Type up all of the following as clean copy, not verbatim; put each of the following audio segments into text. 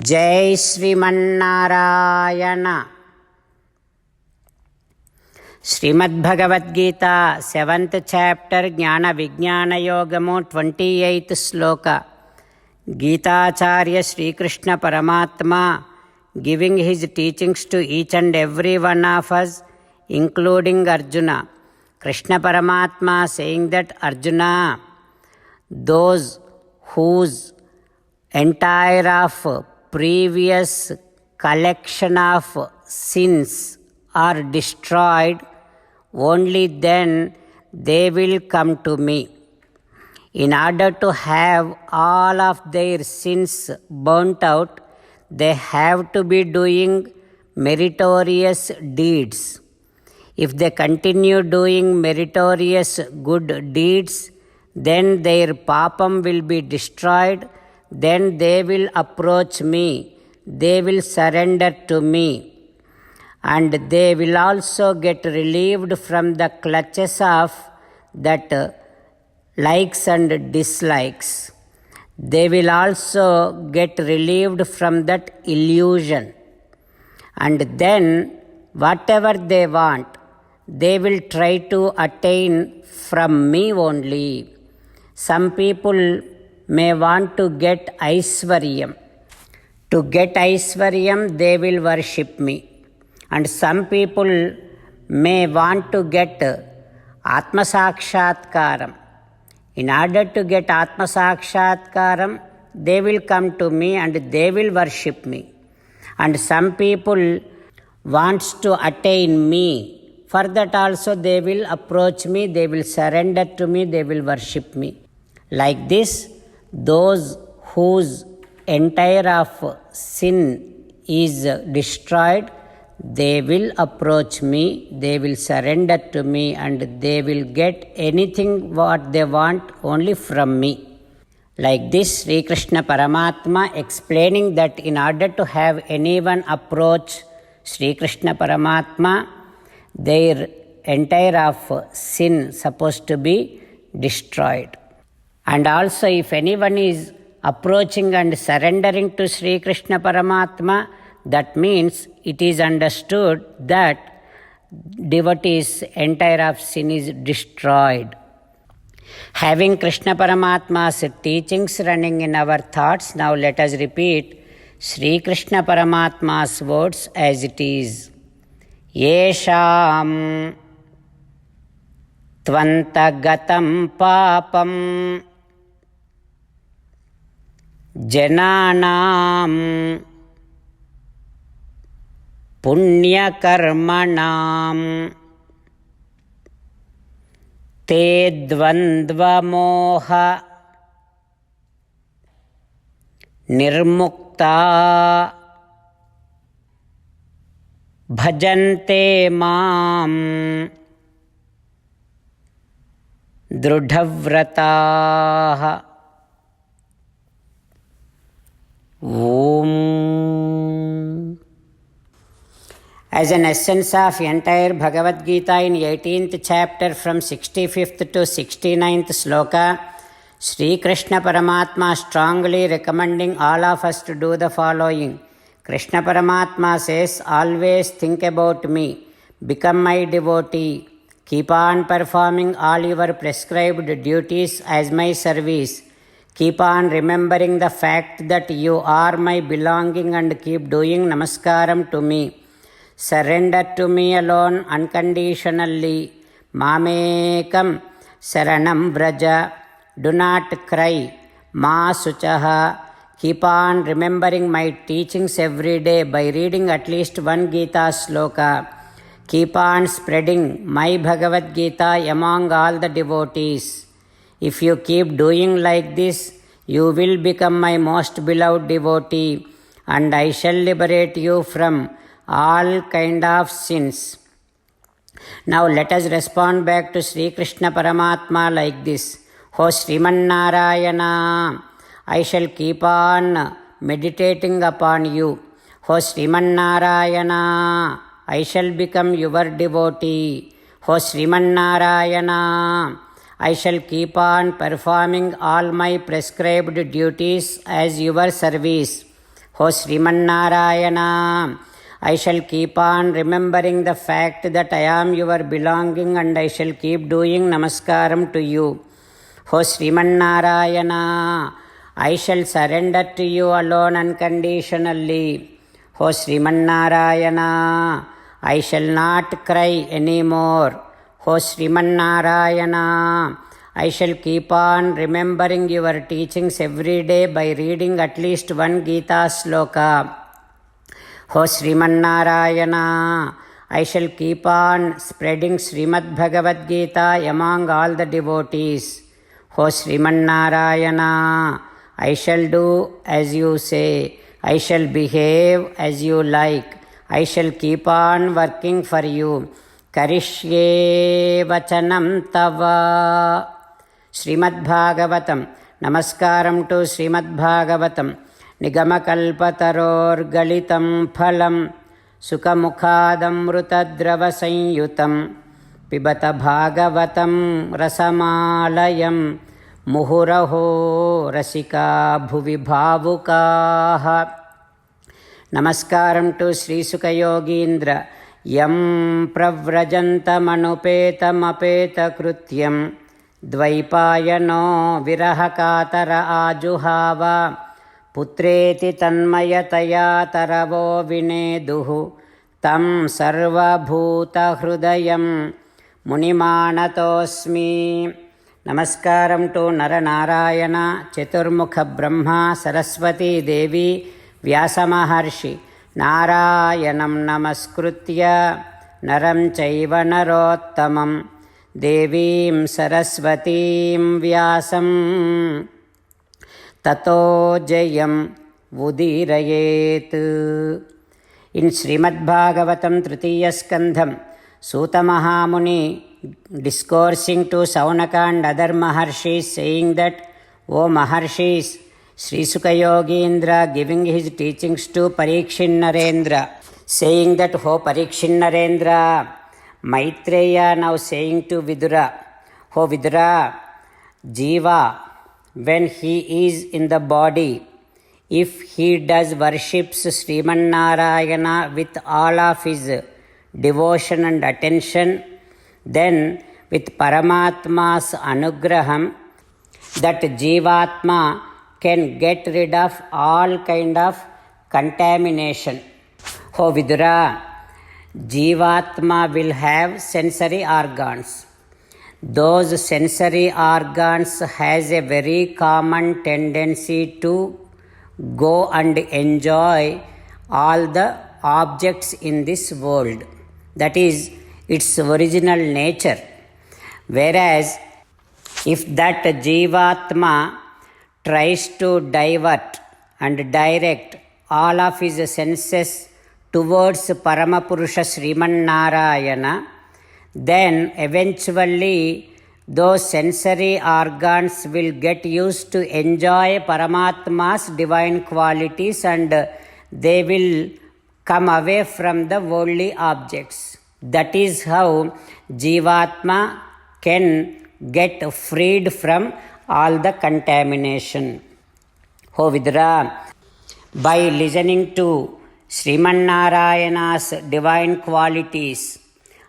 జై Srimannarayana. Srimad Bhagavad Gita 7th chapter జ్ఞాన విజ్ఞాన యోగము 28th శ్లోక. గీతాచార్య శ్రీకృష్ణ పరమాత్మ giving his teachings to each and every one of us, including Arjuna. Krishna Paramatma saying that Arjuna, those whose entire of previous collection of sins are destroyed, only then they will come to me. In order to have all of their sins burnt out, they have to be doing meritorious deeds. If they continue doing meritorious good deeds, then their papam will be destroyed. Then they will approach me, they will surrender to me, and they will also get relieved from the clutches of that likes and dislikes. They will also get relieved from that illusion, and then whatever they want, they will try to attain from me only. Some people may want to get Aishwaryam. To get Aishwaryam, they will worship me. And some people may want to get Atma Sakshatkaram. In order to get Atma Sakshatkaram, they will come to me and they will worship me. And some people wants to attain me. For that also they will approach me, they will surrender to me, they will worship me. Like this, those whose entire of sin is destroyed, they will approach me, they will surrender to me, and they will get anything what they want only from me. Like this, Sri Krishna Paramatma explaining that in order to have anyone approach Sri Krishna Paramatma, their entire of sin supposed to be destroyed. And also, if anyone is approaching and surrendering to Sri Krishna Paramatma, that means it is understood that devotee's entire of sin is destroyed. Having Krishna Paramatma's teachings running in our thoughts, now let us repeat Sri Krishna Paramatma's words as it is. Yesham tvantagatam papam jananam punyakarmanam te dvandvamoha nirmukta bhajante mam drudhavrataha. Om. As an essence of entire Bhagavad Gita in 18th chapter from 65th to 69th sloka, Sri Krishna Paramatma strongly recommending all of us to do the following. Krishna Paramatma says, always think about me, become my devotee, keep on performing all your prescribed duties as my service, keep on remembering the fact that you are my belonging and keep doing namaskaram to me. Surrender to me alone unconditionally. Mamekam saranam vraja. Do not cry. Ma suchaha. Keep on remembering my teachings every day by reading at least one Gita sloka. Keep on spreading my Bhagavad Gita among all the devotees. If you keep doing like this, you will become my most beloved devotee, and I shall liberate you from all kind of sins. Now let us respond back to Sri Krishna Paramatma like this. O Srimannarayana, I shall keep on meditating upon you. O Srimannarayana, I shall become your devotee. O Srimannarayana, I shall keep on performing all my prescribed duties as your service. O Srimannarayana, I shall keep on remembering the fact that I am your belonging and I shall keep doing namaskaram to you. O Srimannarayana, I shall surrender to you alone unconditionally. O Srimannarayana, I shall not cry anymore. O Srimannarayana, I shall keep on remembering your teachings every day by reading at least one Gita sloka. O Srimannarayana, I shall keep on spreading Srimad Bhagavad Gita among all the devotees. O Srimannarayana, I shall do as you say. I shall behave as you like. I shall keep on working for you. Karishye vachanam tava. Srimad Bhagavatam. Namaskaram to Srimad Bhagavatam. Nigamakalpataror galitam phalam sukamukhadamrutadrava sanyutam pibata bhagavatam rasamalayam muhuraho rasika bhuvi bhavukaha. Namaskaram to Sri Sukha Yogindra. Yam pravrajantamanupeta krutyam dvaipayano virahakatara ajuhava putreti tanmayataya taravo vineduhu tam sarvabhuta hrudayam munimanatosmi. Namaskaram to Naranarayana, Chaturmukha Brahma, Saraswati Devi, Vyasa Maharshi. Narayanam namaskritya naram chaiva narottamam devim saraswatim vyasam tato jayam udirayet. In Srimad Bhagavatam Tritiya Skandham, Suta Mahamuni discoursing to Saunaka and other Maharshis saying that, O Maharshis, Sri Sukha Yogindra giving his teachings to Parikshin Narendra, saying that, O Parikshin Narendra, Maitreya now saying to Vidura, O Vidura, Jiva, when he is in the body, if he does worships Srimannarayana with all of his devotion and attention, then with Paramatma's anugraham, that Jivatma can get rid of all kind of contamination. O Vidura, Jivatma will have sensory organs. Those sensory organs has a very common tendency to go and enjoy all the objects in this world. That is its original nature. Whereas if that Jivatma tries to divert and direct all of his senses towards Paramapurusha Srimannarayana, then eventually those sensory organs will get used to enjoy Paramatma's divine qualities and they will come away from the worldly objects. That is how Jivatma can get freed from all the contamination. O Vidura, by listening to Srimannarayana's divine qualities,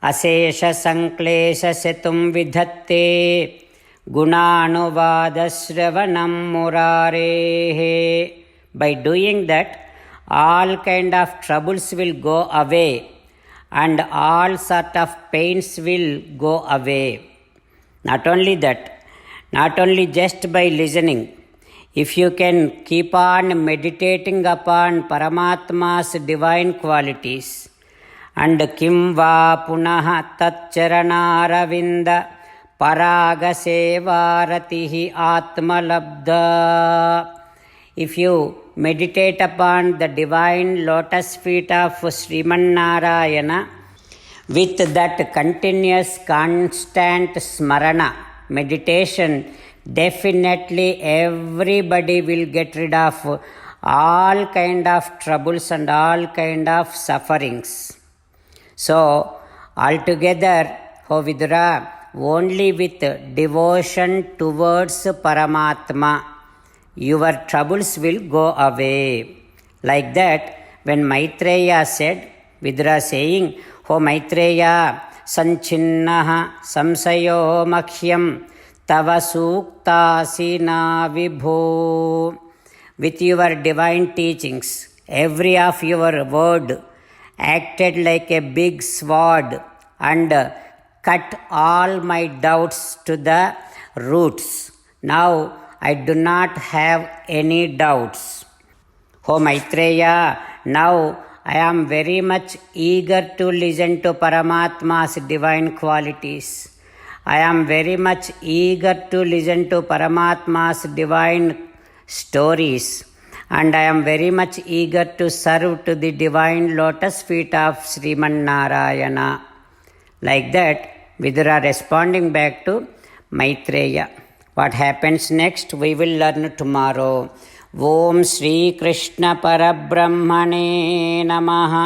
Asesha Sanklesha Setum Vidhatte Gunanuvada Sravanam Murarehe. By doing that, all kind of troubles will go away and all sort of pains will go away. Not only that, not only just by listening, if you can keep on meditating upon Paramatma's divine qualities, and kim va punaha tatcharanaravinda paraga sevaratihi atmalabdha. If you meditate upon the divine lotus feet of Srimannarayana with that continuous constant smarana, meditation, definitely everybody will get rid of all kind of troubles and all kind of sufferings. So, altogether, O Vidura, only with devotion towards Paramatma, your troubles will go away. Like that, when Maitreya said, Vidura saying, "O Maitreya, sanchinnaha samsayo makhyam tava suktasina vibho." With your divine teachings, every of your word acted like a big sword and cut all my doubts to the roots. Now I do not have any doubts. O Maitreya, now I am very much eager to listen to Paramatma's divine qualities. I am very much eager to listen to Paramatma's divine stories, and I am very much eager to serve to the divine lotus feet of Sriman Narayana. Like that, Vidura responding back to Maitreya. What happens next, we will learn tomorrow. Om Shri Krishna Parabrahmane Namaha.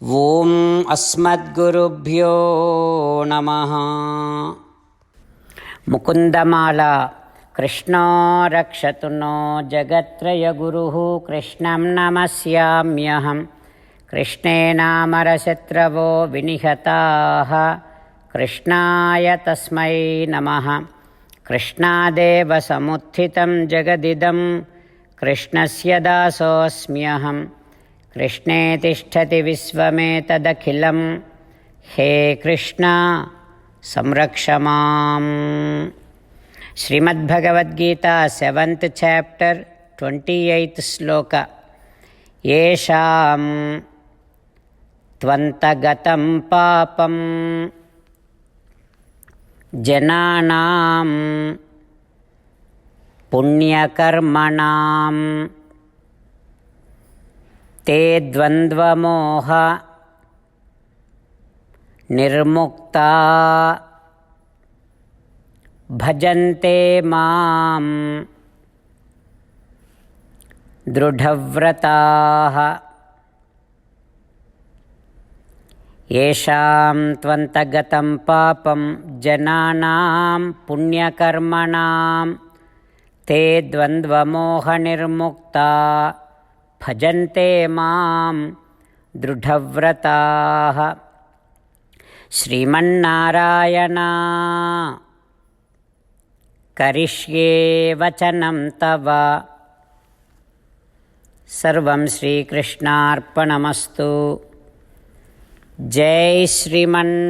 Om Asmadgurubhyo Namaha. Mukundamala. Krishna rakshatu no jagatraya guruhu Krishnam namasyamyaham. Krishne namarashatravo vinihataha Krishnaya tasmai namaha. Krishnadeva samuthitam jagadidam Krishnasya dasosmyaham. Krishne tishtati visvametadakhilam. He Krishna samrakshamam. Srimad Bhagavad Gita, 7th chapter, 28th sloka. Yesham tvantagatam papam jananam punyakarmanam te dvandvamoha nirmukta భజంతే మాం దృఢవ్రతాః. యేషాం త్వంతగతం పాపం జనానాం పుణ్యకర్మణాం తే ద్వంద్వమోహనిర్ముక్తా భజంతే మాం దృఢవ్రతాః. శ్రీమన్నారాయణ కరిష్యే వచనం తవ. సర్వం శ్రీకృష్ణార్పణమస్తు. జై శ్రీమన్నారాయణ.